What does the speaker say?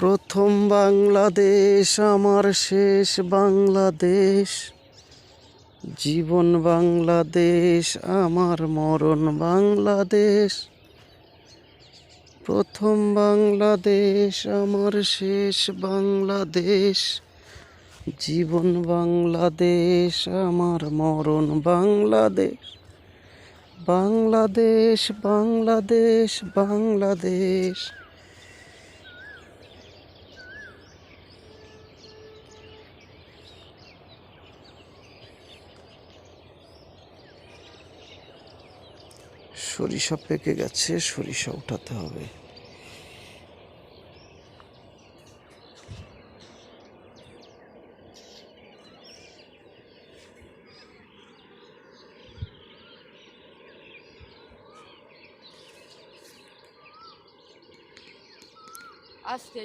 প্রথম বাংলাদেশ আমার শেষ বাংলাদেশ, জীবন বাংলাদেশ আমার মরণ বাংলাদেশ। প্রথম বাংলাদেশ আমার শেষ বাংলাদেশ, জীবন বাংলাদেশ আমার মরণ বাংলাদেশ। বাংলাদেশ বাংলাদেশ বাংলাদেশ। সরিষা পেকে গেছে, সরিষা উঠাতে হবে। আজকে